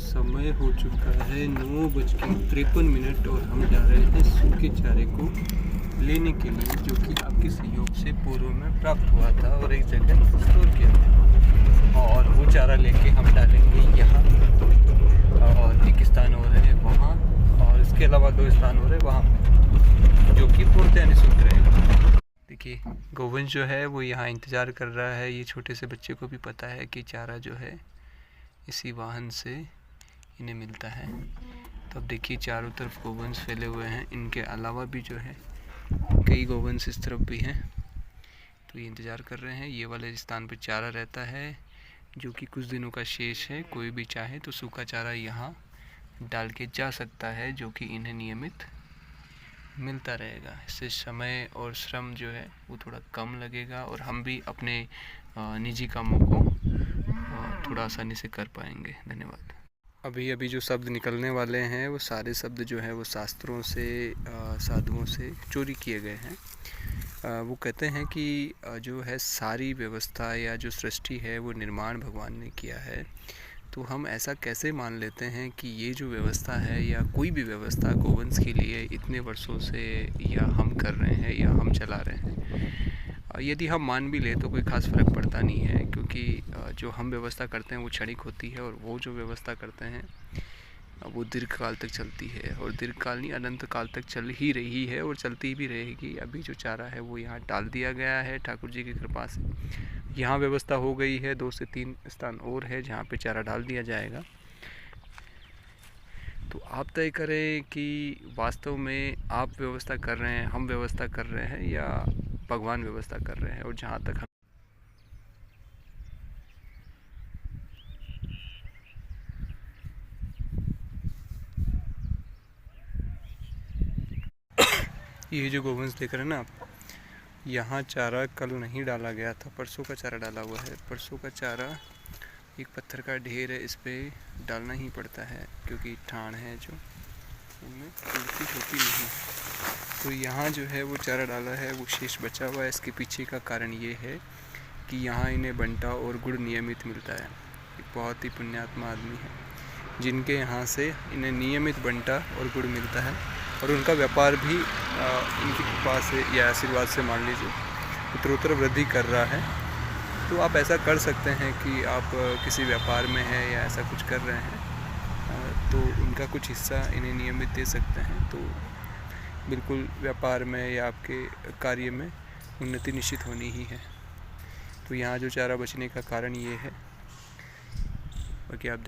समय हो चुका है 9:53 और हम जा रहे हैं सूखे चारे को लेने के लिए, जो कि आपके सहयोग से पूर्व में प्राप्त हुआ था और एक जगह स्टोर किया था। और वो चारा लेके हम डालेंगे यहाँ, और एक स्थान हो रहे हैं वहाँ, और इसके अलावा 2 स्थान हो रहे हैं वहाँ पे, जो कि पूर्णतः निःशुल्क रहेगा। देखिए, गोवंश जो है वो यहाँ इंतज़ार कर रहा है। ये छोटे से बच्चे को भी पता है कि चारा जो है इसी वाहन से इन्हें मिलता है। तो अब देखिए, चारों तरफ गोवंश फैले हुए हैं। इनके अलावा भी जो है कई गोवंश इस तरफ भी हैं, तो ये इंतज़ार कर रहे हैं। ये वाले स्थान पर चारा रहता है जो कि कुछ दिनों का शेष है। कोई भी चाहे तो सूखा चारा यहाँ डाल के जा सकता है, जो कि इन्हें नियमित मिलता रहेगा। इससे समय और श्रम जो है वो थोड़ा कम लगेगा, और हम भी अपने निजी कामों को थोड़ा आसानी से कर पाएंगे। धन्यवाद। अभी जो शब्द निकलने वाले हैं वो सारे शब्द जो है वो शास्त्रों से, साधुओं से चोरी किए गए हैं। वो कहते हैं कि जो है सारी व्यवस्था या जो सृष्टि है वो निर्माण भगवान ने किया है। तो हम ऐसा कैसे मान लेते हैं कि ये जो व्यवस्था है या कोई भी व्यवस्था गोवंश के लिए इतने वर्षों से या हम कर रहे हैं या हम चला रहे हैं। यदि हम मान भी ले तो कोई ख़ास फ़र्क पड़ता नहीं है, क्योंकि जो हम व्यवस्था करते हैं वो क्षणिक होती है, और वो जो व्यवस्था करते हैं वो दीर्घ काल तक चलती है, और दीर्घ काल नहीं, अनंत काल तक चल ही रही है और चलती भी रहेगी। अभी जो चारा है वो यहाँ डाल दिया गया है ठाकुर जी की कृपा से। यहाँ व्यवस्था हो गई है, 2 से 3 स्थान और है जहाँ पे चारा डाल दिया जाएगा। तो आप तय करें कि वास्तव में आप व्यवस्था कर रहे हैं, हम व्यवस्था कर रहे हैं, या भगवान व्यवस्था कर रहे हैं। और जहाँ तक ये जो गोवंश देख रहे हैं ना आप, यहाँ चारा कल नहीं डाला गया था, परसों का चारा डाला हुआ है। परसों का चारा एक पत्थर का ढेर है, इस पर डालना ही पड़ता है क्योंकि ठाण है जो उनमें पूर्ति होती नहीं। तो यहाँ जो है वो चारा डाला है, वो शेष बचा हुआ है। इसके पीछे का कारण ये है कि यहाँ इन्हें बंटा और गुड़ नियमित मिलता है। एक बहुत ही पुण्यात्मा आदमी है जिनके यहाँ से इन्हें नियमित बंटा और गुड़ मिलता है, और उनका व्यापार भी इनकी कृपा से या आशीर्वाद से मान लीजिए उत्तरोत्तर वृद्धि कर रहा है। तो आप ऐसा कर सकते हैं कि आप किसी व्यापार में हैं या ऐसा कुछ कर रहे हैं, तो उनका कुछ हिस्सा इन्हें नियमित दे सकते हैं। तो बिल्कुल व्यापार में या आपके कार्य में उन्नति निश्चित होनी ही है। तो यहाँ जो चारा बचने का कारण ये है। बाकी आप